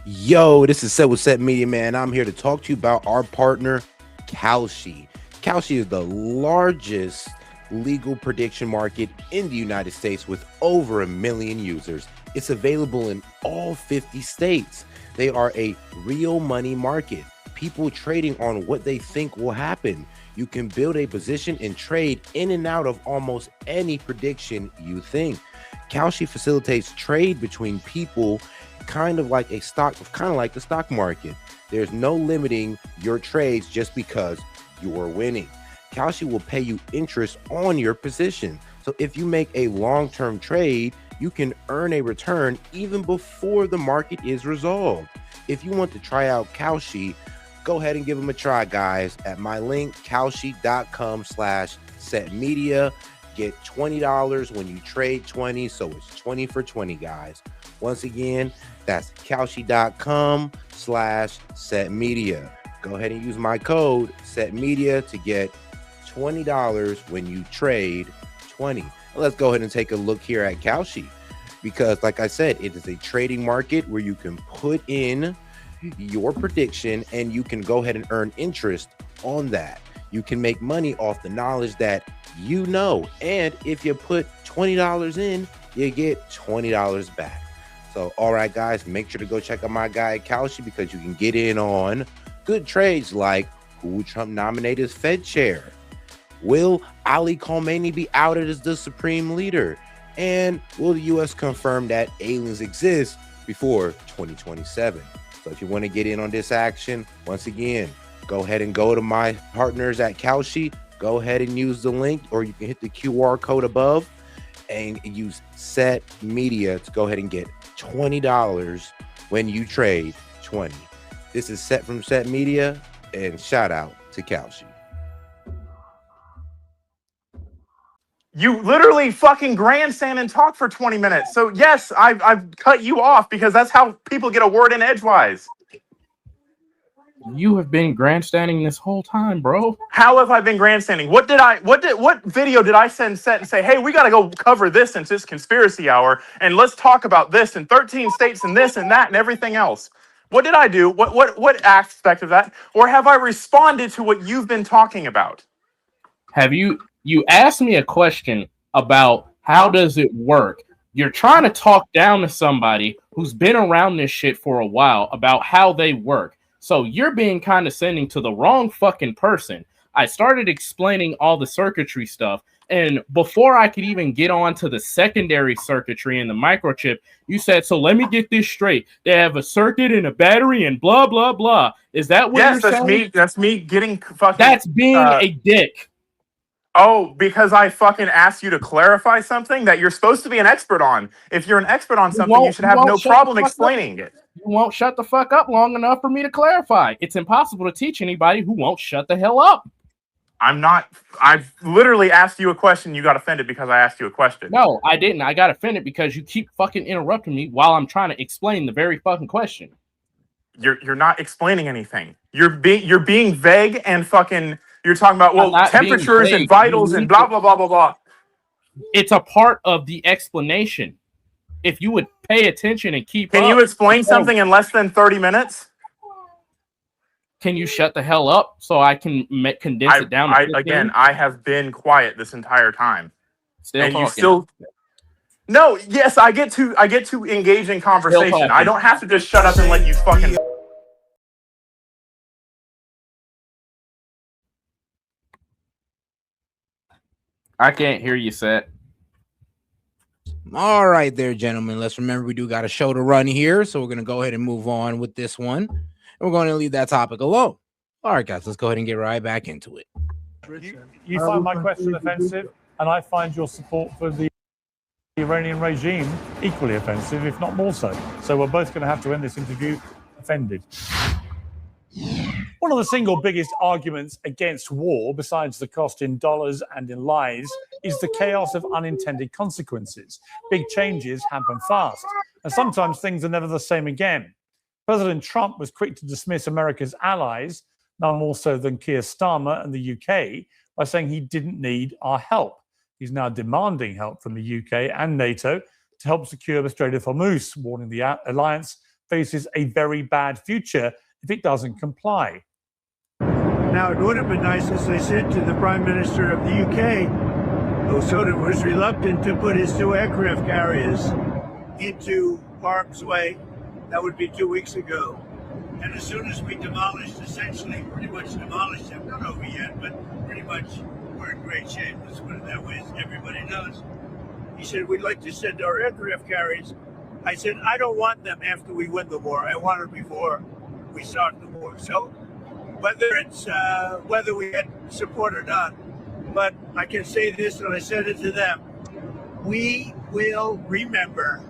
Yo, this is Set with Set Media, man. I'm here to talk to you about our partner, Kalshi. Kalshi is the largest legal prediction market in the United States with over 1 million users. It's available in all 50 states. They are a real money market, people trading on what they think will happen. You can build a position and trade in and out of almost any prediction you think. Kalshi facilitates trade between people kind of like the stock market. There's no limiting your trades just because you're winning. Kalshi will pay you interest on your position. So if you make a long-term trade, you can earn a return even before the market is resolved. If you want to try out Kalshi, go ahead and give them a try, guys, at my link, kalshi.com/setmedia. Get $20 when you trade 20, so it's 20 for 20, guys. Once again, that's kalshi.com/setmedia. Go ahead and use my code setmedia to get $20 when you trade 20. Let's go ahead and take a look here at Kalshi, because like I said, it is a trading market where you can put in your prediction and you can go ahead and earn interest on that. You can make money off the knowledge that you know, and if you put $20 in, you get $20 back. So all right, guys, make sure to go check out my guy Kalshi, because you can get in on good trades like who will Trump nominate as Fed chair, will Ali Khamenei be outed as the supreme leader, and will the US confirm that aliens exist before 2027. So if you want to get in on this action, once again, go ahead and go to my partners at Kalshi. Go ahead and use the link, or you can hit the QR code above and use Set Media to go ahead and get $20 when you trade 20. This is Set from Set Media, and shout out to Kalshi. You literally fucking grandstand and talk for 20 minutes. So yes, I've cut you off because that's how people get a word in edgewise. You have been grandstanding this whole time, bro. How have I been grandstanding? What video did I send Set and say, hey, we got to go cover this since it's conspiracy hour, and let's talk about this in 13 states and this and that and everything else? What did I do? What aspect of that? Or have I responded to what you've been talking about? Have you asked me a question about how does it work? You're trying to talk down to somebody who's been around this shit for a while about how they work. So you're being condescending to the wrong fucking person. I started explaining all the circuitry stuff, and before I could even get on to the secondary circuitry and the microchip, you said, so let me get this straight. They have a circuit and a battery and blah, blah, blah. Is that what you're saying? Yes, that's me getting fucking... That's being a dick. Oh, because I fucking asked you to clarify something that you're supposed to be an expert on. If you're an expert on something, you should have no problem explaining it. You won't shut the fuck up long enough for me to clarify. It's impossible to teach anybody who won't shut the hell up. I've literally asked you a question. You got offended because I asked you a question. No, I didn't. I got offended because you keep fucking interrupting me while I'm trying to explain the very fucking question. You're not explaining anything. You're being vague and fucking... You're talking about, temperatures and vitals and blah, blah, blah, blah, blah. It's a part of the explanation. If you would pay attention and keep Can you explain something in less than 30 minutes? Can you shut the hell up so I can condense it down? Again, I have been quiet this entire time. Still talking. No, yes, I get to engage in conversation. I don't have to just shut up and let you fucking... I can't hear you, Set. All right there, gentlemen. Let's remember we do got a show to run here, so we're going to go ahead and move on with this one. And we're going to leave that topic alone. All right, guys, let's go ahead and get right back into it. You find my question offensive, and I find your support for the Iranian regime equally offensive, if not more so. So we're both going to have to end this interview offended. One of the single biggest arguments against war, besides the cost in dollars and in lives, is the chaos of unintended consequences. Big changes happen fast, and sometimes things are never the same again. President Trump was quick to dismiss America's allies, none more so than Keir Starmer and the UK, by saying he didn't need our help. He's now demanding help from the UK and NATO to help secure the Strait of Hormuz, warning the alliance faces a very bad future if it doesn't comply. Now, it would have been nice, as I said, to the Prime Minister of the UK, who sort of was reluctant to put his 2 aircraft carriers into harm's way. That would be 2 weeks ago. And as soon as we demolished, essentially, pretty much demolished them, not over yet, but pretty much we're in great shape. Let's put it that way, as everybody knows. He said, we'd like to send our aircraft carriers. I said, I don't want them after we win the war. I want them before we start the war. So whether we get support or not, but I can say this, and I said it to them, we will remember.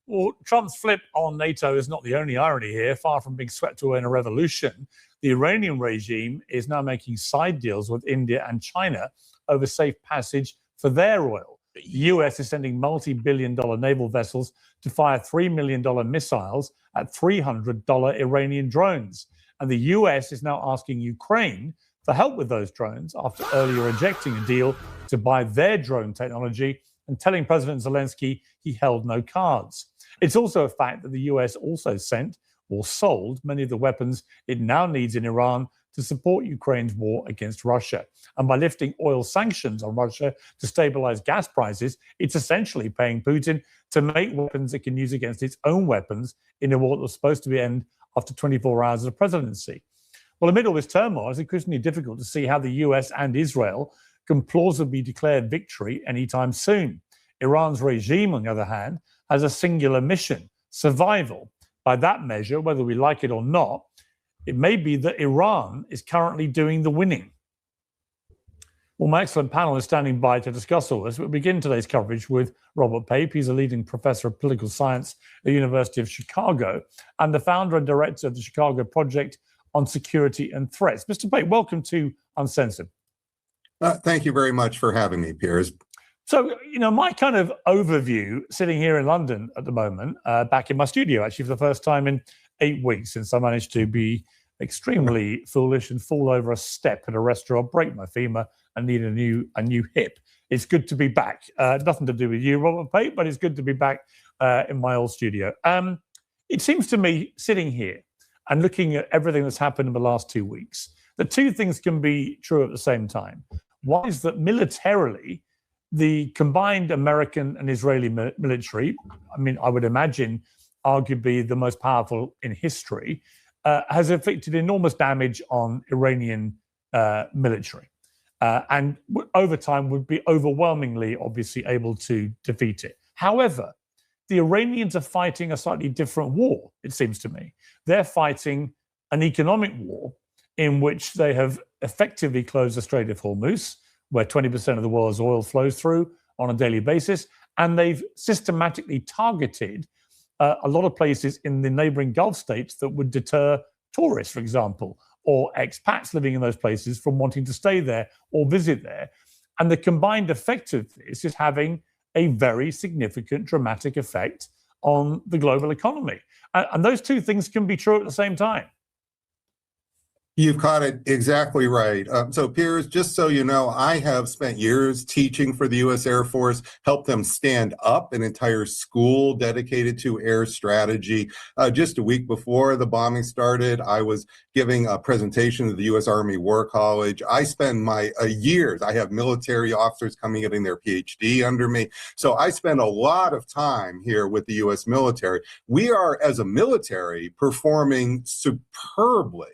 Well, Trump's flip on NATO is not the only irony here. Far from being swept away in a revolution, the Iranian regime is now making side deals with India and China over safe passage for their oil. The US is sending multi-billion-dollar naval vessels to fire $3 million missiles at $300 Iranian drones. And the US is now asking Ukraine for help with those drones after earlier rejecting a deal to buy their drone technology and telling President Zelensky he held no cards. It's also a fact that the US also sent or sold many of the weapons it now needs in Iran to support Ukraine's war against Russia. And by lifting oil sanctions on Russia to stabilize gas prices, it's essentially paying Putin to make weapons it can use against its own weapons in a war that was supposed to end after 24 hours of the presidency. Well, amid all this turmoil, it's increasingly difficult to see how the US and Israel can plausibly declare victory anytime soon. Iran's regime, on the other hand, has a singular mission: survival. By that measure, whether we like it or not, it may be that Iran is currently doing the winning. Well, my excellent panel is standing by to discuss all this. We'll begin today's coverage with Robert Pape. He's a leading professor of political science at the University of Chicago and the founder and director of the Chicago Project on Security and Threats. Mr. Pape, welcome to Uncensored. Thank you very much for having me, Piers. So, my kind of overview, sitting here in London at the moment, back in my studio, actually, for the first time in 8 weeks, since I managed to be extremely foolish and fall over a step at a restaurant, break my femur, and need a new hip. It's good to be back. Nothing to do with you, Robert Pape, but it's good to be back in my old studio. It seems to me, sitting here and looking at everything that's happened in the last 2 weeks, that two things can be true at the same time. One is that militarily, the combined American and Israeli military, I would imagine arguably the most powerful in history, has inflicted enormous damage on Iranian military. And over time would be overwhelmingly, obviously, able to defeat it. However, the Iranians are fighting a slightly different war, it seems to me. They're fighting an economic war in which they have effectively closed the Strait of Hormuz, where 20% of the world's oil flows through on a daily basis. And they've systematically targeted a lot of places in the neighboring Gulf states that would deter tourists, for example, or expats living in those places from wanting to stay there or visit there. And the combined effect of this is having a very significant, dramatic effect on the global economy. And those two things can be true at the same time. You've caught it exactly right. So, Piers, just so you know, I have spent years teaching for the U.S. Air Force, helped them stand up an entire school dedicated to air strategy. Just a week before the bombing started, I was giving a presentation at the U.S. Army War College. I spend my years, I have military officers coming getting their PhD under me. So I spend a lot of time here with the U.S. military. We are, as a military, performing superbly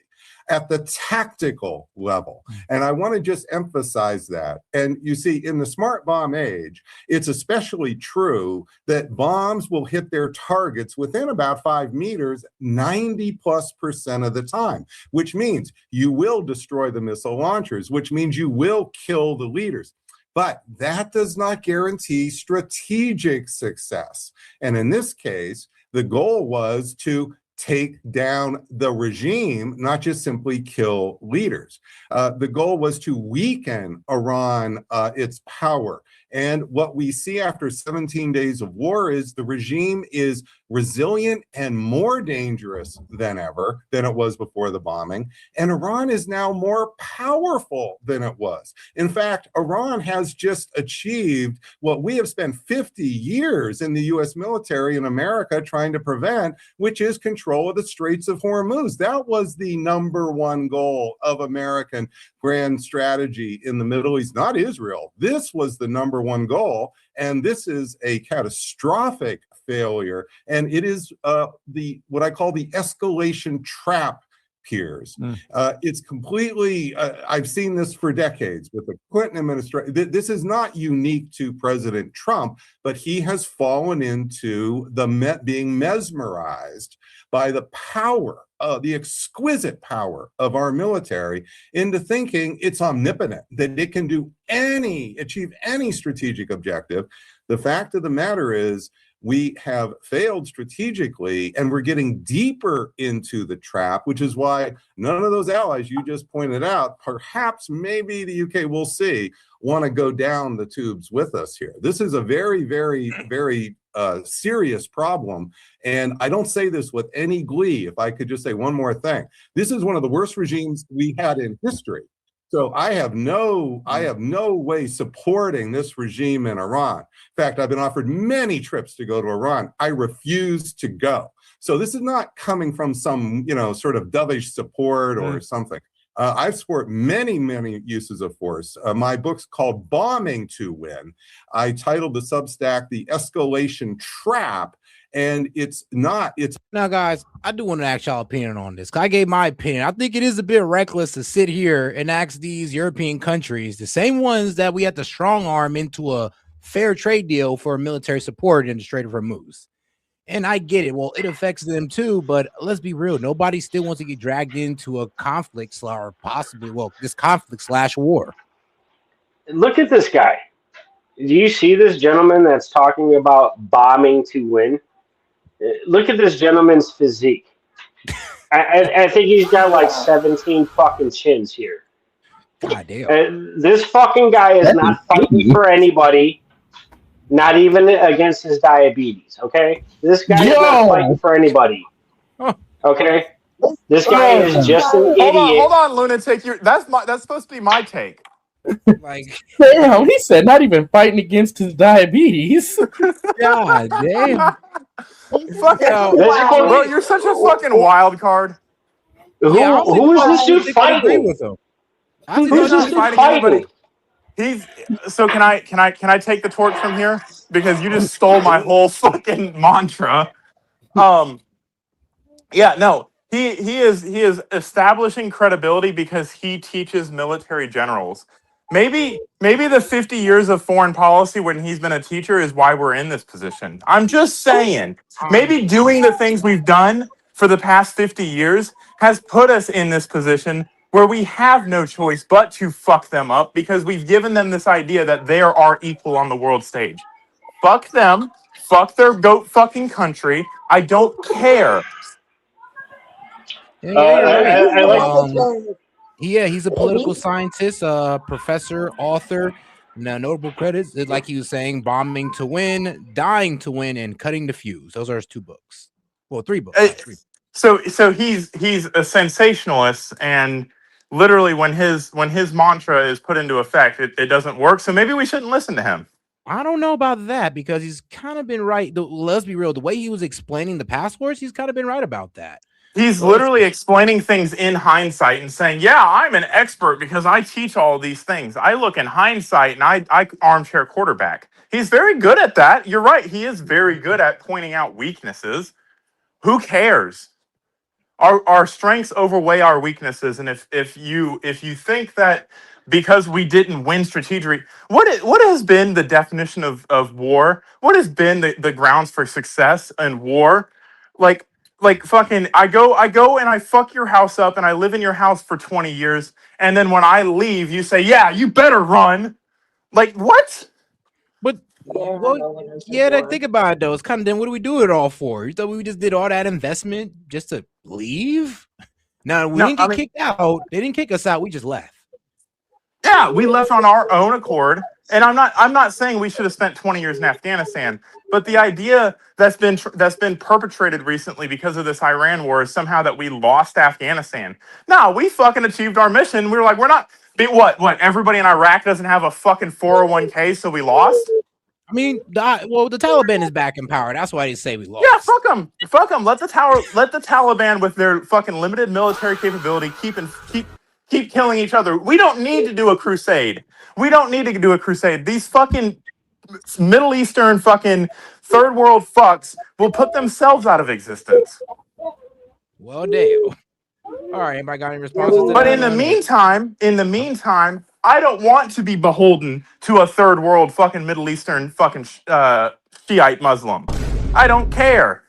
at the tactical level. And I want to just emphasize that. And you see, in the smart bomb age, it's especially true that bombs will hit their targets within about 5 meters 90+% of the time, which means you will destroy the missile launchers, which means you will kill the leaders. But that does not guarantee strategic success. And in this case, the goal was to take down the regime, not just simply kill leaders. The goal was to weaken Iran, its power. And what we see after 17 days of war is the regime is resilient and more dangerous than ever than it was before the bombing. And Iran is now more powerful than it was. In fact, Iran has just achieved what we have spent 50 years in the US military in America trying to prevent, which is control of the Straits of Hormuz. That was the number one goal of American grand strategy in the Middle East, not Israel. This was the number one goal. And this is a catastrophic failure. And it is what I call the escalation trap, Piers. It's completely, I've seen this for decades with the Clinton administration. This is not unique to President Trump, but he has fallen into being mesmerized by the power, the exquisite power of our military into thinking it's omnipotent, that it can achieve any strategic objective. The fact of the matter is, we have failed strategically, and we're getting deeper into the trap, which is why none of those allies you just pointed out, perhaps maybe the UK, we'll see, want to go down the tubes with us here. This is a very, very, very serious problem. And I don't say this with any glee. If I could just say one more thing, this is one of the worst regimes we had in history. So I have no way supporting this regime in Iran. In fact, I've been offered many trips to go to Iran. I refuse to go. So this is not coming from some, sort of dovish support or something. I support many, many uses of force. My book's called Bombing to Win. I titled the Substack The Escalation Trap. And it's now, guys, I do want to ask y'all opinion on this. I gave my opinion. I think it is a bit reckless to sit here and ask these European countries, the same ones that we had to strong arm into a fair trade deal for military support in the Strait of Hormuz. And I get it. Well, it affects them too, but let's be real. Nobody still wants to get dragged into a conflict or possibly, this conflict / war. Look at this guy. Do you see this gentleman that's talking about bombing to win? Look at this gentleman's physique. I think he's got like 17 fucking chins here. God damn. This fucking guy is not fighting for anybody, not even against his diabetes, okay? This guy is not fighting for anybody, okay? This guy is just an idiot. Hold on, lunatic. That's supposed to be my take. Damn, he said not even fighting against his diabetes. God damn. Bro, you're such a fucking wild card. Who is this dude fighting with him? Who's this dude fighting? So can I take the torch from here? Because you just stole my whole fucking mantra. He is establishing credibility because he teaches military generals. Maybe the 50 years of foreign policy when he's been a teacher is why we're in this position. I'm just saying, maybe doing the things we've done for the past 50 years has put us in this position where we have no choice but to fuck them up because we've given them this idea that they are our equal on the world stage. Fuck them. Fuck their goat fucking country. I don't care. He's a political scientist, professor, author. Now, notable credits, like he was saying, Bombing to Win, Dying to Win, and Cutting the Fuse. Those are his 2 books. Well, 3 books. So he's a sensationalist, and literally when his mantra is put into effect, it doesn't work. So maybe we shouldn't listen to him. I don't know about that because he's kind of been right. Let's be real. The way he was explaining the passwords, he's kind of been right about that. He's literally explaining things in hindsight and saying, yeah, I'm an expert because I teach all these things. I look in hindsight and I armchair quarterback. He's very good at that. You're right. He is very good at pointing out weaknesses. Who cares? Our strengths overweigh our weaknesses. And if you think that because we didn't win strategically, what has been the definition of war? What has been the grounds for success in war? Like fucking, I go and I fuck your house up and I live in your house for 20 years. And then when I leave, you say, yeah, you better run. Like, what? But, think about it, though. It's kind of, then what do we do it all for? You thought we just did all that investment just to leave? No, we didn't get kicked out. They didn't kick us out. We just left. Yeah, we left on our own accord. And I'm not saying we should have spent 20 years in Afghanistan, but the idea that's been perpetrated recently because of this Iran war is somehow that we lost Afghanistan. No, we fucking achieved our mission. We were like, we're not. What? Everybody in Iraq doesn't have a fucking 401k, so we lost. I mean, the Taliban is back in power. That's why they say we lost. Yeah, fuck them. Fuck them. Let the Taliban with their fucking limited military capability keep killing each other. We don't need to do a crusade. These fucking Middle Eastern fucking third world fucks will put themselves out of existence. Well, damn. All right, anybody got any responses? But in the meantime, I don't want to be beholden to a third world fucking Middle Eastern fucking Shiite Muslim. I don't care.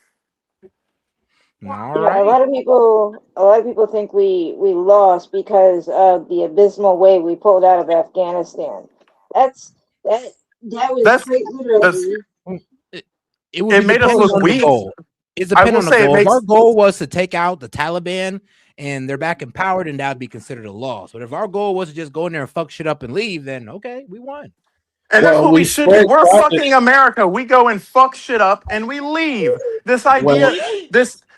All Yeah, right. a lot of people think we lost because of the abysmal way we pulled out of Afghanistan. That was quite literally. It made us look weak. It's dependent on the goal. If our goal was to take out the Taliban and they're back empowered, and that would be considered a loss. But if our goal was to just go in there and fuck shit up and leave, then okay, we won. And that's what we should do. We're fucking America. We go and fuck shit up and we leave. This idea,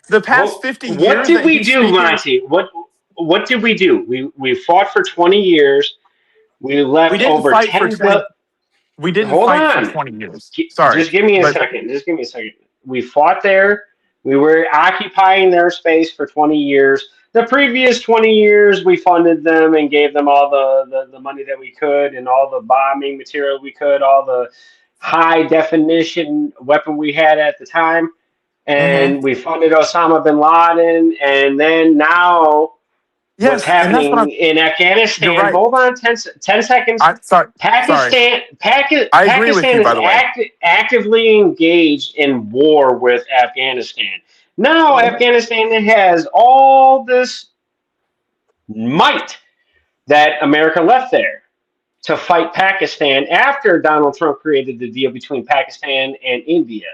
the past 50 years. What did we do, Monty? What did we do? We fought for 20 years. We left over 10. We didn't fight for 20 years. Sorry. Just give me a second. We fought there. We were occupying their space for 20 years. The previous 20 years, we funded them and gave them all the money that we could and all the bombing material we could, all the high-definition weapon we had at the time. And we funded Osama bin Laden. And then now what's happening in Afghanistan? Right. Hold on 10 seconds. Pakistan is actively engaged in war with Afghanistan. Now Afghanistan has all this might that America left there to fight Pakistan after Donald Trump created the deal between Pakistan and India.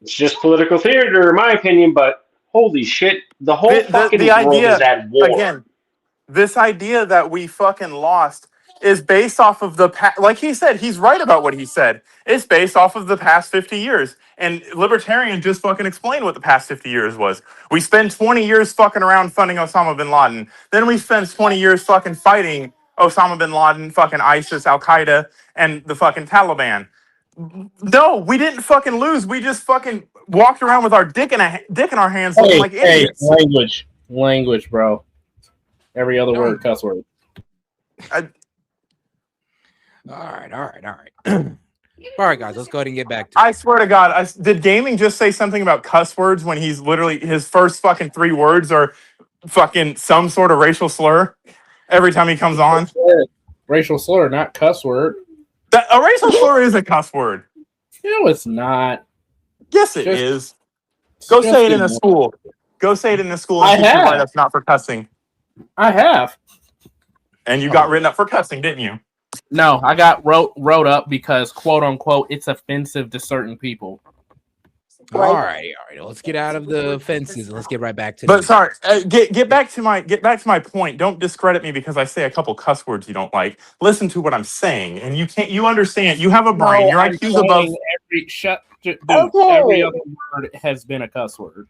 It's just political theater, in my opinion, but holy shit, the whole fucking world is at war. Again, this idea that we fucking lost is based off of like he said, he's right about what he said. It's based off of the past 50 years. And Libertarian just fucking explained what the past 50 years was. We spend 20 years fucking around funding Osama bin Laden. Then we spend 20 years fucking fighting Osama bin Laden, fucking ISIS, Al-Qaeda, and the fucking Taliban. No, we didn't fucking lose. We just fucking walked around with our dick in our hands looking like idiots. Language, bro. Every other word, cuss word. All right. All right, guys, let's go ahead and get back to it. I swear to God, did Gaming just say something about cuss words when he's literally, his first fucking 3 words are fucking some sort of racial slur every time he comes on? Racial slur, not cuss word. A racial slur is a cuss word. No, it's not. Yes, it is. Go say it in a school. Go say it in a school and teach you why that's not for cussing. I have. And you got written up for cussing, didn't you? No, I got wrote up because, quote unquote, it's offensive to certain people. All right. Let's get out of the fences and let's get right back to. But sorry, get back to my point. Don't discredit me because I say a couple cuss words you don't like. Listen to what I'm saying, and you understand. You have a brain. Your IQ's above. Every other word has been a cuss word.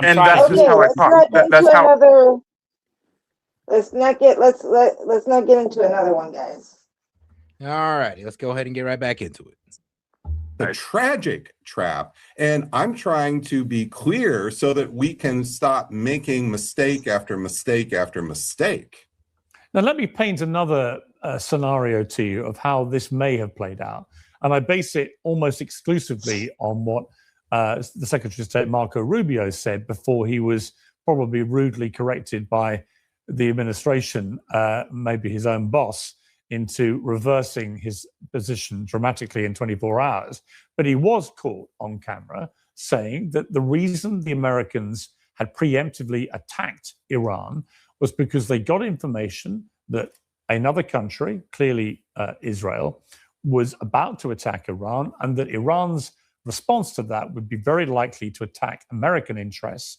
That's just how I talk. That's how. Let's not get into another one, guys. All righty, let's go ahead and get right back into it. The tragic trap, and I'm trying to be clear so that we can stop making mistake after mistake after mistake. Now, let me paint another scenario to you of how this may have played out. And I base it almost exclusively on what the Secretary of State Marco Rubio said before he was probably rudely corrected by the administration, maybe his own boss, into reversing his position dramatically in 24 hours. But he was caught on camera saying that the reason the Americans had preemptively attacked Iran was because they got information that another country, clearly Israel, was about to attack Iran, and that Iran's response to that would be very likely to attack American interests,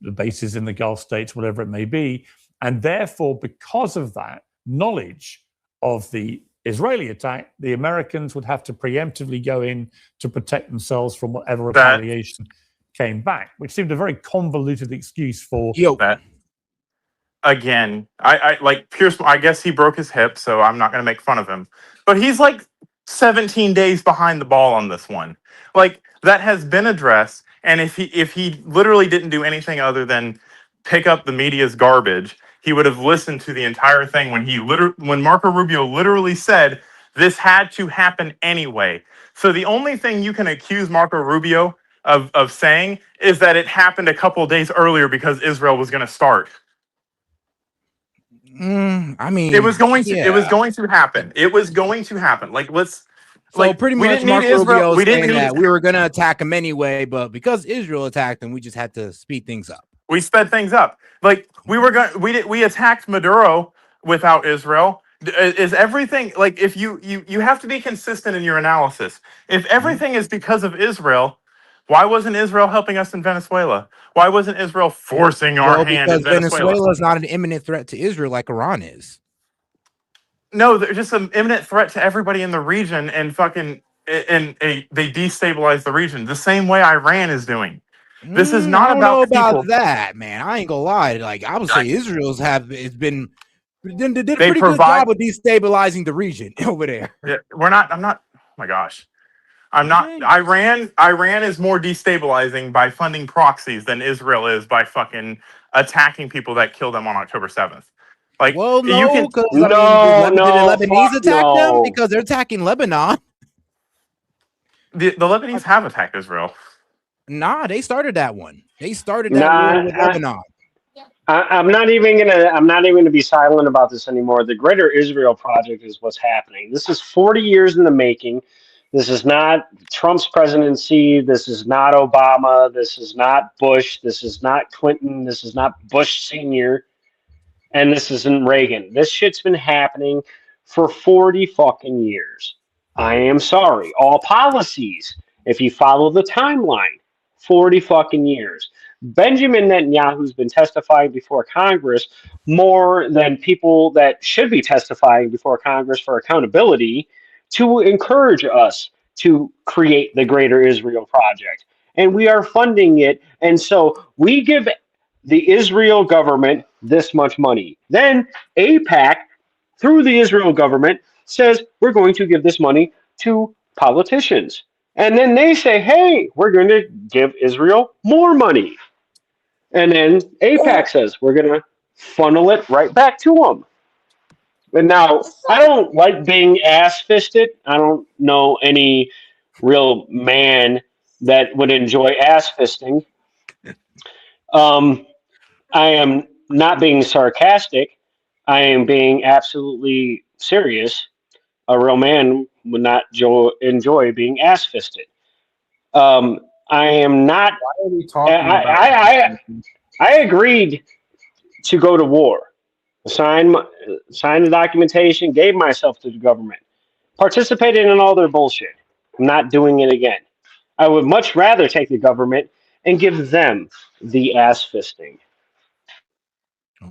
the bases in the Gulf states, whatever it may be. And therefore, because of that, knowledge of the Israeli attack, the Americans would have to preemptively go in to protect themselves from whatever retaliation came back, which seemed a very convoluted excuse for that. Again, I like Pierce. I guess he broke his hip, so I'm not going to make fun of him. But he's like 17 days behind the ball on this one. Like, that has been addressed, and if he literally didn't do anything other than pick up the media's garbage, he would have listened to the entire thing when Marco Rubio literally said this had to happen anyway. So the only thing you can accuse Marco Rubio of saying is that it happened a couple of days earlier because Israel was going to start. I mean, it was going to happen. It was going to happen. Like, let's. So like, pretty we much, didn't need Marco Israel. Rubio We didn't saying need. that we were going to attack them anyway, but because Israel attacked them, we just had to speed things up. We sped things up. Like, we attacked Maduro without Israel. Is everything like, if you have to be consistent in your analysis? If everything is because of Israel, why wasn't Israel helping us in Venezuela? Why wasn't Israel forcing our hand in because Venezuela? Venezuela is not an imminent threat to Israel like Iran is. No, they're just an imminent threat to everybody in the region, and they destabilize the region the same way Iran is doing. This is not I don't know about people. that, man. I ain't gonna lie. Like, I would say Israel's did a They pretty good provide- job of destabilizing the region over there. Yeah, I'm not. Oh my gosh. I'm not. Iran is more destabilizing by funding proxies than Israel is by fucking attacking people that killed them on October 7th. Like, well, you no, can. because did the Lebanese attack them? Because they're attacking Lebanon. The Lebanese have attacked Israel. Nah, they started that one. They started that war with Lebanon. I'm not even gonna be silent about this anymore. The Greater Israel Project is what's happening. This is 40 years in the making. This is not Trump's presidency. This is not Obama. This is not Bush. This is not Clinton. This is not Bush Sr. And this isn't Reagan. This shit's been happening for 40 fucking years. I am sorry. All policies, if you follow the timeline, 40 fucking years. Benjamin Netanyahu's been testifying before Congress more than people that should be testifying before Congress for accountability to encourage us to create the Greater Israel Project. And we are funding it. And so we give the Israel government this much money. Then AIPAC, through the Israel government, says we're going to give this money to politicians. And then they say, hey, we're going to give Israel more money. And then AIPAC says we're going to funnel it right back to them. And now, I don't like being ass-fisted. I don't know any real man that would enjoy ass-fisting. I am not being sarcastic. I am being absolutely serious. A real man would not enjoy being ass-fisted. I am not. Why are we talking I agreed to go to war. Signed the documentation, gave myself to the government, participated in all their bullshit. I'm not doing it again. I would much rather take the government and give them the ass fisting.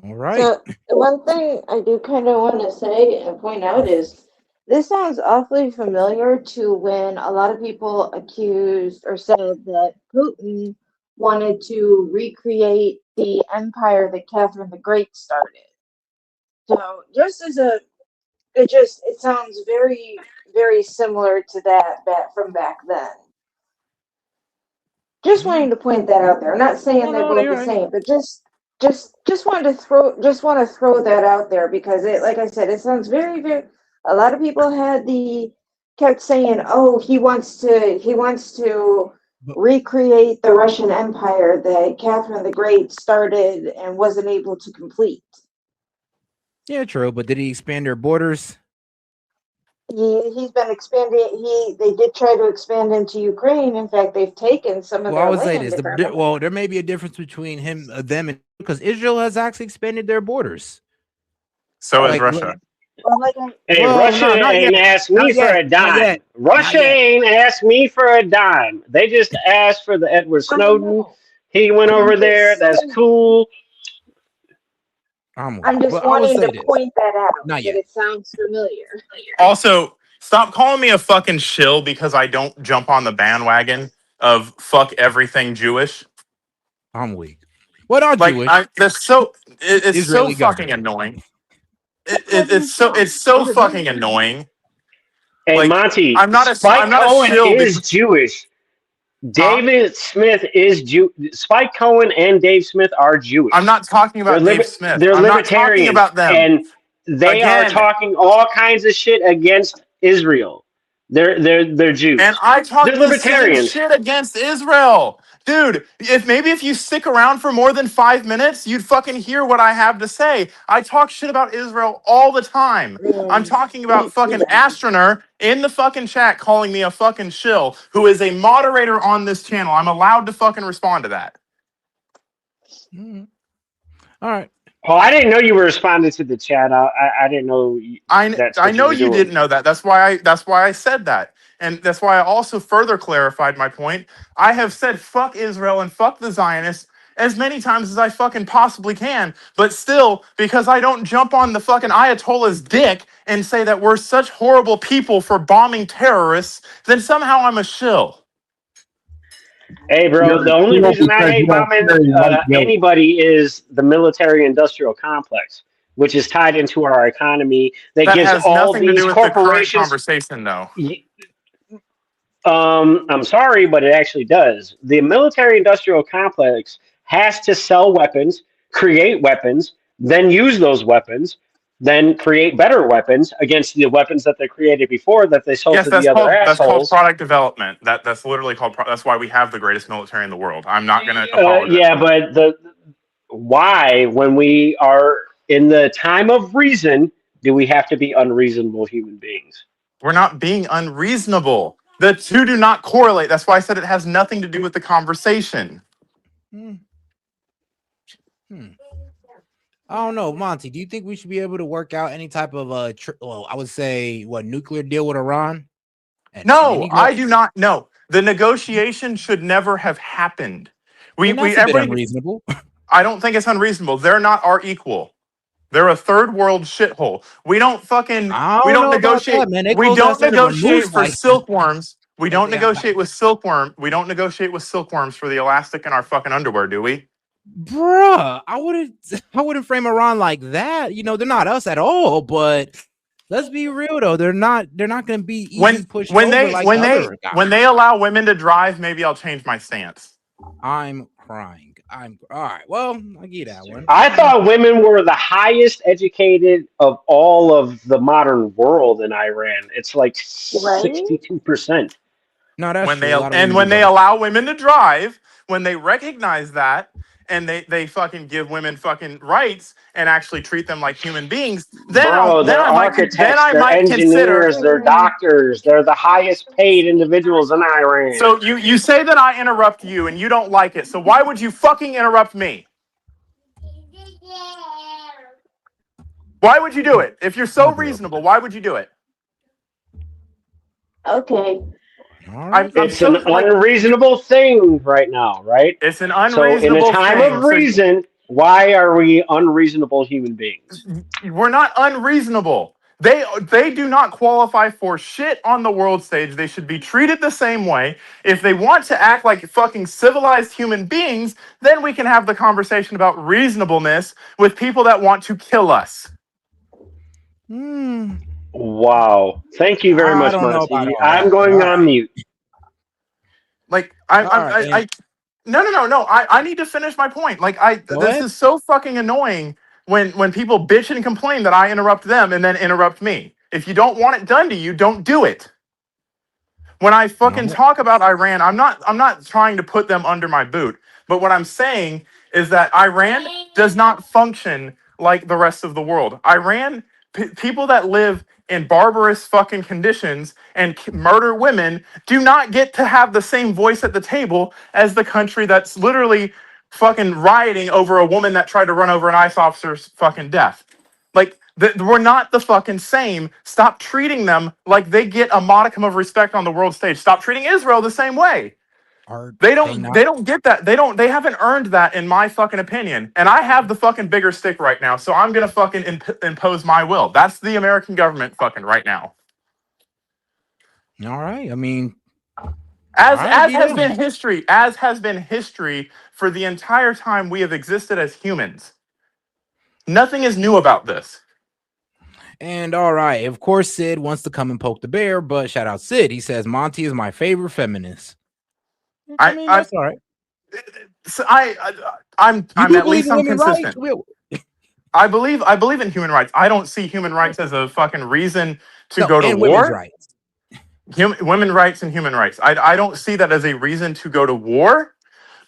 All right. So one thing I do kind of want to say and point out is this sounds awfully familiar to when a lot of people accused or said that Putin wanted to recreate the empire that Catherine the Great started. So just as it sounds very, very similar to that from back then. Just wanting to point that out there. I'm not saying they're both the same, but just want to throw that out there because it, like I said, it sounds very, very. A lot of people kept saying, "Oh, he wants to recreate the Russian Empire that Catherine the Great started and wasn't able to complete." Yeah, true. But did he expand their borders? He's been expanding. They did try to expand into Ukraine. In fact, they've taken some of their land. I would say this. There may be a difference between them, and because Israel has actually expanded their borders. So has Russia. Russia ain't asked me for a dime. Russia ain't asked me for a dime. They just asked for the Edward Snowden. He went over there. That's cool. I'm just But I would wanting say to this. point that out, Not that yet. it sounds familiar. Also, stop calling me a fucking shill because I don't jump on the bandwagon of fuck everything Jewish. I'm weak. What are Like Jewish? it's so Israeli fucking government. annoying. What cousin It's from? so Is it fucking me? annoying. Hey, Like Monty, I'm Spike not a Cohen shill is because Jewish. huh? David Smith is Jew. Spike Cohen and Dave Smith are I'm Jewish. not talking about Dave Smith. They're I'm not talking libertarians, about them. and they are Again, talking all kinds of shit against Israel. They're and Jews. I They're talk the same libertarians. shit against Israel. Dude, if you stick around for more than 5 minutes, you'd fucking hear what I have to say. I talk shit about Israel all the time. I'm talking about Me too fucking then. Astroner in the fucking chat calling me a fucking shill who is a moderator on this channel. I'm allowed to fucking respond to that. Mm. All right. Oh, I didn't know you were responding to the chat. I didn't know that's I what you know were you doing. didn't know that. That's why I said that. And that's why I also further clarified my point. I have said fuck Israel and fuck the Zionists as many times as I fucking possibly can, but still, because I don't jump on the fucking Ayatollah's dick and say that we're such horrible people for bombing terrorists, then somehow I'm a shill. Hey, bro, the only reason I hate bombing anybody is the military-industrial complex, which is tied into our economy. That That gives has all nothing to these do with the current corporations. conversation, though. I'm sorry, but it actually does. The military-industrial complex has to sell weapons, create weapons, then use those weapons, then create better weapons against the weapons that they created before that they sold Yes, to the other that's called assholes. product development. That's literally called. That's why we have the greatest military in the world. I'm not going to apologize. Yeah, but why, when we are in the time of reason, do we have to be unreasonable human beings? We're not being unreasonable. The two do not correlate. That's why I said it has nothing to do with the conversation. Hmm. I don't know, Monty. Do you think we should be able to work out any type of well, I would say nuclear deal with Iran? No, I do not. No, the negotiation should never have happened. That's a bit unreasonable. I don't think it's unreasonable. They're not our equal. They're a third world shithole. We don't negotiate. We don't negotiate for silkworms. We don't negotiate with silkworm. We don't negotiate with silkworms for the elastic in our fucking underwear, do we? Bruh, I wouldn't frame Iran like that. You know, they're not us at all, but let's be real though. They're not going to be easy pushed over like other guys. When they allow women to drive, maybe I'll change my stance. I'm crying. All right. Well, I get that one. I thought women were the highest educated of all of the modern world in Iran. It's like 62%. No, that's true. When they allow women to drive, when they recognize that, and they fucking give women fucking rights and actually treat them like human beings, then they're architects, they're engineers, they're doctors, they're the highest paid individuals in Iran. So you say that I interrupt you and you don't like it, so why would you fucking interrupt me? Why would you do it? If you're so reasonable, why would you do it? Okay. It's an unreasonable thing right now, right? It's an unreasonable thing. So in a time of reason, why are we unreasonable human beings? We're not unreasonable. They do not qualify for shit on the world stage. They should be treated the same way. If they want to act like fucking civilized human beings, then we can have the conversation about reasonableness with people that want to kill us. Wow. Thank you very much, Monty. I'm going on mute. Like, no. I need to finish my point. Like, this is so fucking annoying when people bitch and complain that I interrupt them and then interrupt me. If you don't want it done to you, don't do it. When I fucking talk about Iran, I'm not trying to put them under my boot. But what I'm saying is that Iran does not function like the rest of the world. Iran, people that live in barbarous fucking conditions and murder women do not get to have the same voice at the table as the country that's literally fucking rioting over a woman that tried to run over an ICE officer's fucking death. Like, we're not the fucking same. Stop treating them like they get a modicum of respect on the world stage. Stop treating Israel the same way. They don't get that. They haven't earned that in my fucking opinion. And I have the fucking bigger stick right now, so I'm gonna fucking impose my will. That's the American government fucking right now. All right. I mean, as has been history for the entire time we have existed as humans. Nothing is new about this. And all right, of course, Sid wants to come and poke the bear, but shout out Sid. He says Monty is my favorite feminist. I mean, that's all right. So I'm at least I'm consistent. I believe in human rights. I don't see human rights as a fucking reason to go to war. Women's rights. Women rights and human rights. I don't see that as a reason to go to war,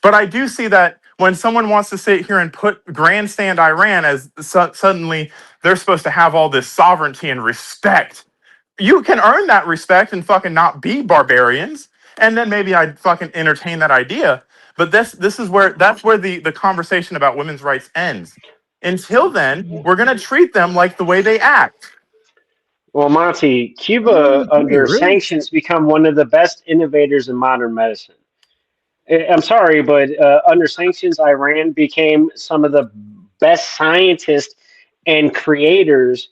but I do see that when someone wants to sit here and grandstand Iran as suddenly they're supposed to have all this sovereignty and respect. You can earn that respect and fucking not be barbarians, and then maybe I'd fucking entertain that idea. But that's where the conversation about women's rights ends. Until then, we're gonna treat them like the way they act. Well, Monty, Cuba under sanctions become one of the best innovators in modern medicine. I'm sorry, but under sanctions, Iran became some of the best scientists and creators,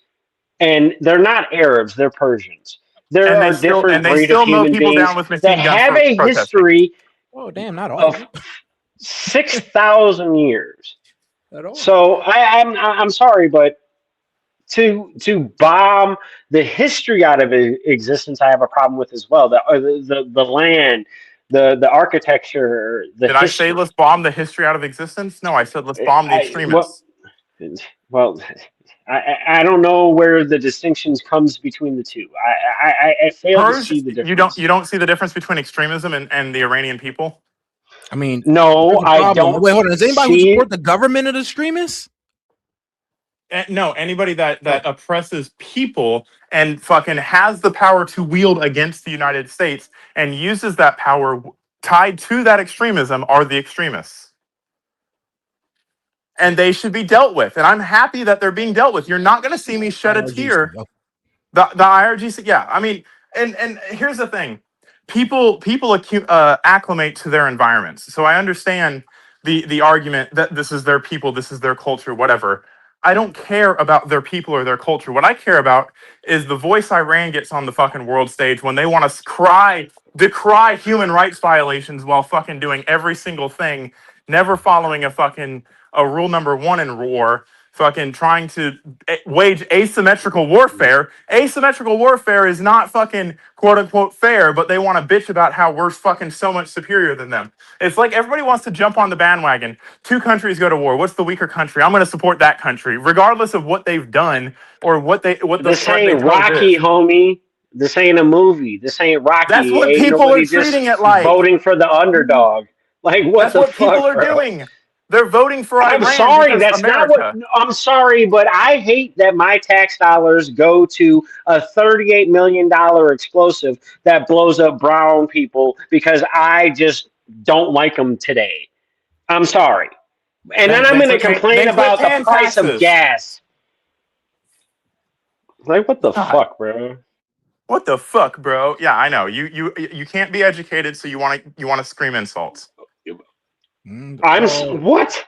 and they're not Arabs; they're Persians. There are different breed of human beings that have a history. Oh, damn! Not all of 6,000 years. So I'm sorry, but to bomb the history out of existence, I have a problem with as well. The land. The architecture. Did I say let's bomb the history out of existence? No, I said let's bomb the extremists. Well, I don't know where the distinctions comes between the two. I fail to see the difference. You don't see the difference between extremism and the Iranian people? I mean, no, I don't. Wait, hold on. Does anybody who support the government of the extremists? No, anybody that oppresses people and fucking has the power to wield against the United States and uses that power tied to that extremism are the extremists. And they should be dealt with. And I'm happy that they're being dealt with. You're not going to see me shed a tear. The IRGC, yeah. I mean, and here's the thing. People acclimate to their environments. So I understand the argument that this is their people, this is their culture, whatever. I don't care about their people or their culture. What I care about is the voice Iran gets on the fucking world stage when they want to decry human rights violations while fucking doing every single thing, never following a rule number one in war, fucking trying to wage asymmetrical warfare. Asymmetrical warfare is not fucking quote unquote fair, but they want to bitch about how we're fucking so much superior than them. It's like everybody wants to jump on the bandwagon. Two countries go to war. What's the weaker country? I'm going to support that country, regardless of what they've done or what the this ain't Rocky, homie. This ain't a movie. This ain't Rocky. That's what people are treating it like. Voting for the underdog. Like what people are doing. They're voting for Iran. I'm sorry, that's America. Not what. I'm sorry, but I hate that my tax dollars go to a $38 million explosive that blows up brown people because I just don't like them today. I'm sorry, and then I'm going to complain about the price of gas. Like what the fuck, bro? What the fuck, bro? Yeah, I know. You can't be educated, so you want to scream insults. What?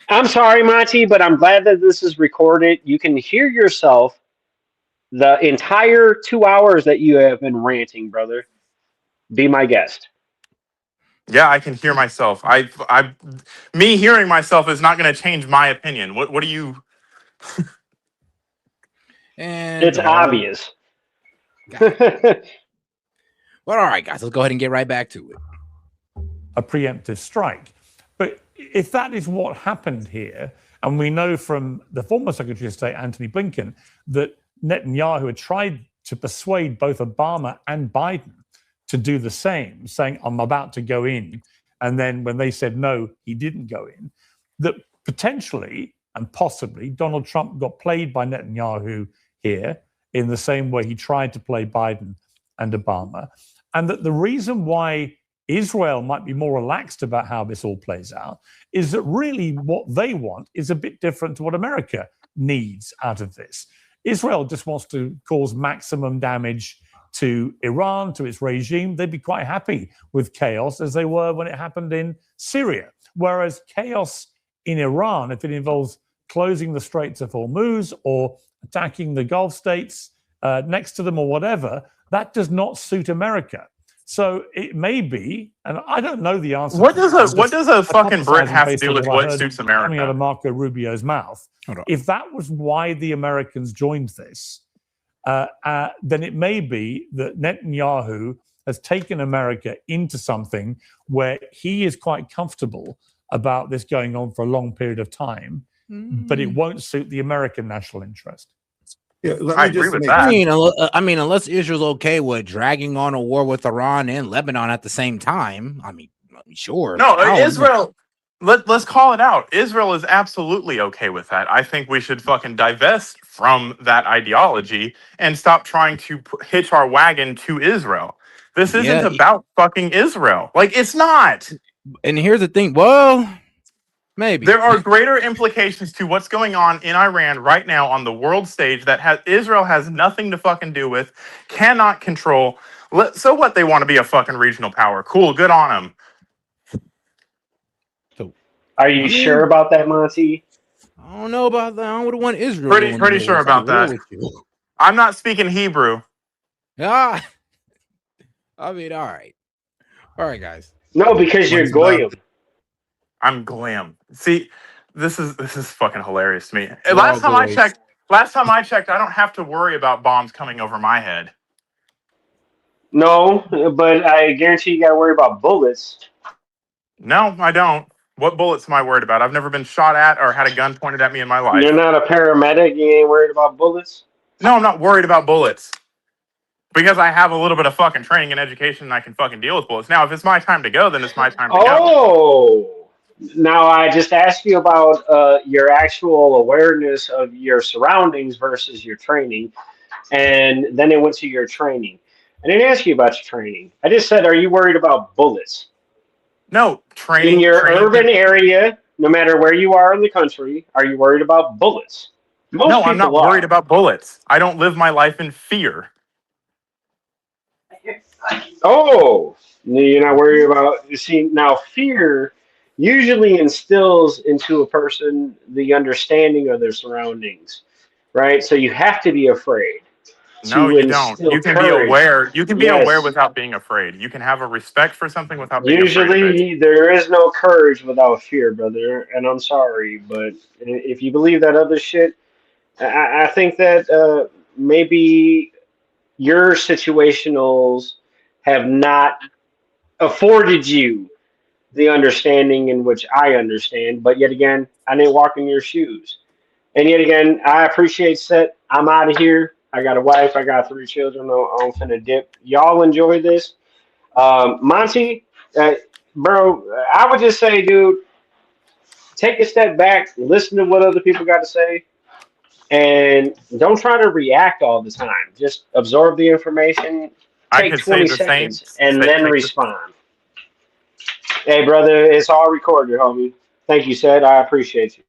I'm sorry, Monty, but I'm glad that this is recorded. You can hear yourself the entire 2 hours that you have been ranting, brother. Be my guest. Yeah, I can hear myself. Me hearing myself is not going to change my opinion. What do you? And it's obvious. Well, all right, guys, let's go ahead and get right back to it. A preemptive strike. But if that is what happened here, and we know from the former Secretary of State, Antony Blinken, that Netanyahu had tried to persuade both Obama and Biden to do the same, saying, I'm about to go in. And then when they said no, he didn't go in, that potentially and possibly Donald Trump got played by Netanyahu here in the same way he tried to play Biden and Obama. And that the reason why Israel might be more relaxed about how this all plays out is that really what they want is a bit different to what America needs out of this. Israel just wants to cause maximum damage to Iran, to its regime, they'd be quite happy with chaos as they were when it happened in Syria. Whereas chaos in Iran, if it involves closing the Straits of Hormuz or attacking the Gulf states next to them or whatever, that does not suit America. So it may be, and I don't know the answer. What does a fucking Brit have to do with what suits coming out of America? Marco Rubio's mouth? If that was why the Americans joined this, then it may be that Netanyahu has taken America into something where he is quite comfortable about this going on for a long period of time, but it won't suit the American national interest. Yeah, I agree with that. I mean, unless Israel's okay with dragging on a war with Iran and Lebanon at the same time, I mean, sure. No, Israel. Let's call it out. Israel is absolutely okay with that. I think we should fucking divest from that ideology and stop trying to hitch our wagon to Israel. This isn't about fucking Israel. Like, it's not. And here's the thing. Well, maybe there are greater implications to what's going on in Iran right now on the world stage that Israel has nothing to fucking do with, cannot control. So what? They want to be a fucking regional power. Cool, good on them. Are you sure about that, Monty? I don't know about that. I would want Israel. Pretty sure about that. I'm not speaking Hebrew. Ah, I mean, all right, guys. No, because you're Goyim. I'm Goyim. See, this is fucking hilarious to me. Last time I checked, I don't have to worry about bombs coming over my head. No, but I guarantee you got to worry about bullets. No, I don't. What bullets am I worried about? I've never been shot at or had a gun pointed at me in my life. You're not a paramedic. You ain't worried about bullets? No, I'm not worried about bullets. Because I have a little bit of fucking training and education and I can fucking deal with bullets. Now, if it's my time to go, then it's my time to go. Oh! Now, I just asked you about your actual awareness of your surroundings versus your training. And then it went to your training. I didn't ask you about your training. I just said, are you worried about bullets? No, training. In your urban area, no matter where you are in the country, are you worried about bullets? No, I'm not worried about bullets. I don't live my life in fear. Oh, you're not worried about. You see, now fear usually instills into a person the understanding of their surroundings, right? So you have to be afraid. No, you don't. You can be aware. You can be aware without being afraid. You can have a respect for something without being afraid. Usually, there is no courage without fear, brother. And I'm sorry, but if you believe that other shit, I think that maybe your situationals have not afforded you the understanding in which I understand. But yet again, I didn't walk in your shoes. And yet again, I appreciate S.E.T. I'm out of here. I got a wife. I got 3 children. I'm finna dip. Y'all enjoy this. Monty, bro, I would just say, dude, take a step back, listen to what other people got to say, and don't try to react all the time. Just absorb the information, take 20 seconds, and then respond. Hey, brother, it's all recorded, homie. Thank you, S.E.T. I appreciate you.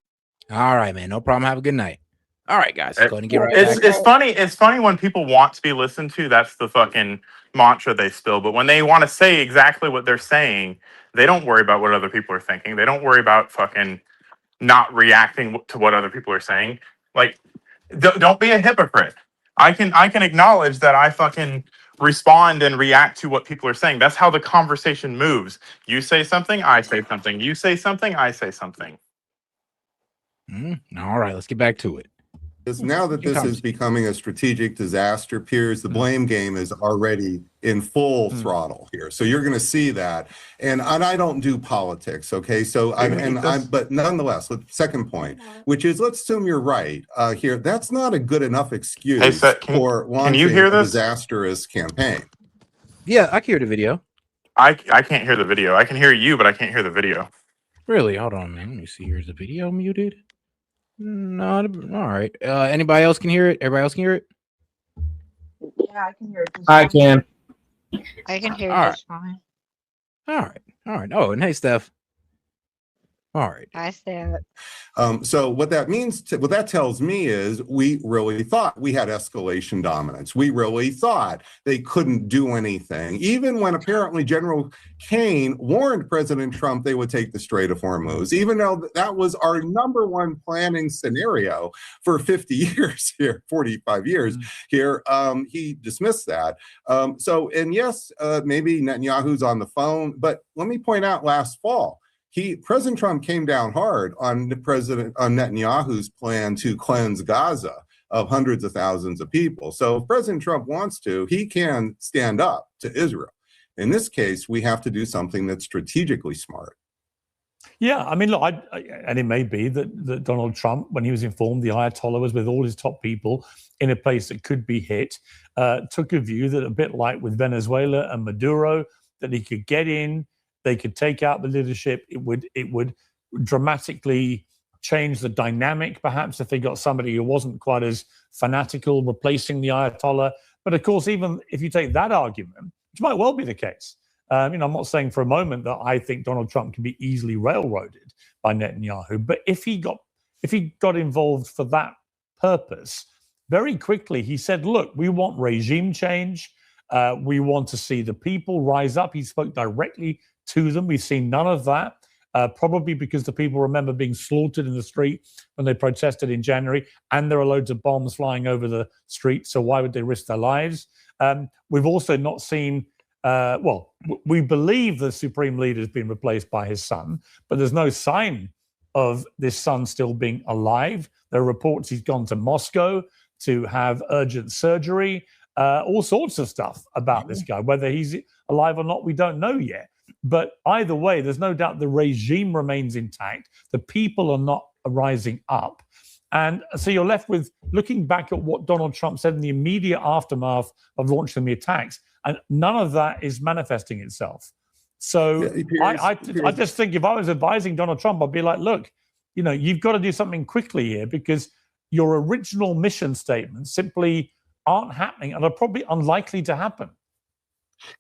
All right, man. No problem. Have a good night. All right, guys. Go ahead and get right back. It's funny. It's funny when people want to be listened to. That's the fucking mantra they spill. But when they want to say exactly what they're saying, they don't worry about what other people are thinking. They don't worry about fucking not reacting to what other people are saying. Like, don't be a hypocrite. I can acknowledge that I fucking respond and react to what people are saying. That's how the conversation moves. You say something, I say something. You say something, I say something. All right, let's get back to it. Because now that this is becoming a strategic disaster, Piers, the blame game is already in full throttle here. So you're going to see that. And I don't do politics, okay? So but nonetheless, second point, which is, let's assume you're right here. That's not a good enough excuse for launching a disastrous campaign. Yeah, I can hear the video. I can't hear the video. I can hear you, but I can't hear the video. Really? Hold on, man. Let me see. Here's the video muted. No, all right. Anybody else can hear it? Everybody else can hear it? Yeah, I can hear it. I can. I can hear All it just fine. All right. Oh, and hey, Steph. All right. I said. So what that means, what that tells me is we really thought we had escalation dominance. We really thought they couldn't do anything, even when apparently General Kane warned President Trump they would take the Strait of Hormuz, even though that was our number one planning scenario for 50 years here, 45 years here. He dismissed that. And yes, maybe Netanyahu's on the phone, but let me point out last fall, President Trump came down hard on Netanyahu's plan to cleanse Gaza of hundreds of thousands of people. So if President Trump wants to, he can stand up to Israel. In this case, we have to do something that's strategically smart. Yeah, I mean, look, and it may be that Donald Trump, when he was informed the Ayatollah was with all his top people in a place that could be hit, took a view that a bit like with Venezuela and Maduro, that he could get in, they could take out the leadership. It would dramatically change the dynamic, perhaps, if they got somebody who wasn't quite as fanatical replacing the Ayatollah. But of course, even if you take that argument, which might well be the case, I'm not saying for a moment that I think Donald Trump can be easily railroaded by Netanyahu. But if he got involved for that purpose, very quickly he said, "Look, we want regime change. We want to see the people rise up." He spoke directly to them. We've seen none of that, probably because the people remember being slaughtered in the street when they protested in January, and there are loads of bombs flying over the street, so why would they risk their lives? We've also not seen, we believe the supreme leader has been replaced by his son, but there's no sign of this son still being alive. There are reports he's gone to Moscow to have urgent surgery, all sorts of stuff about this guy. Whether he's alive or not, we don't know yet. But either way, there's no doubt the regime remains intact. The people are not rising up. And so you're left with looking back at what Donald Trump said in the immediate aftermath of launching the attacks, and none of that is manifesting itself. So I just think if I was advising Donald Trump, I'd be like, look, you've got to do something quickly here, because your original mission statements simply aren't happening and are probably unlikely to happen.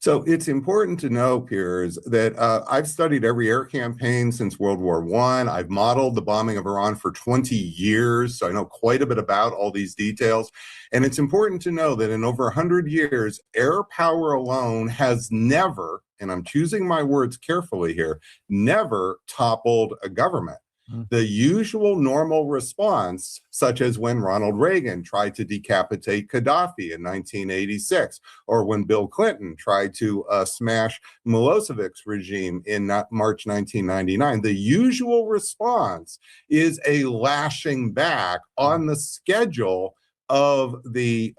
So it's important to know, Piers, that I've studied every air campaign since World War I. I've modeled the bombing of Iran for 20 years, so I know quite a bit about all these details. And it's important to know that in over 100 years, air power alone has never, and I'm choosing my words carefully here, never toppled a government. The usual normal response, such as when Ronald Reagan tried to decapitate Gaddafi in 1986, or when Bill Clinton tried to smash Milosevic's regime in March 1999, the usual response is a lashing back on the schedule of the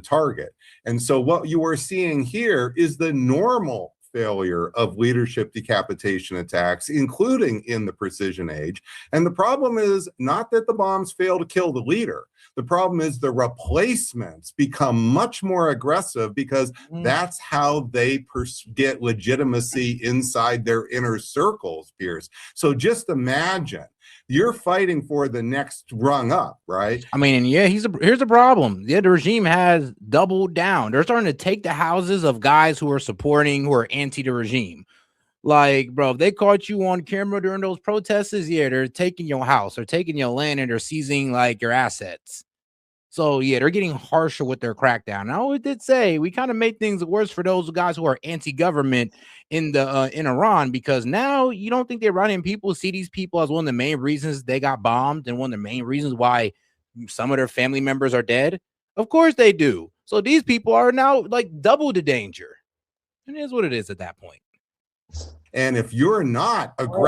target. And so what you are seeing here is the normal failure of leadership decapitation attacks, including in the precision age. And the problem is not that the bombs fail to kill the leader. The problem is the replacements become much more aggressive, because that's how they get legitimacy inside their inner circles, Piers. So just imagine you're fighting for the next rung up, right? I mean, yeah, here's the problem. Yeah, the regime has doubled down. They're starting to take the houses of guys who are anti the regime. Like, bro, if they caught you on camera during those protests, yeah, they're taking your house, they're taking your land, and they're seizing like your assets. So yeah, they're getting harsher with their crackdown. Now, it did say we kind of made things worse for those guys who are anti-government in Iran, because now you don't think the Iranian people see these people as one of the main reasons they got bombed and one of the main reasons why some of their family members are dead? Of course they do. So these people are now like double the danger. It is what it is at that point. And if you're not aggressive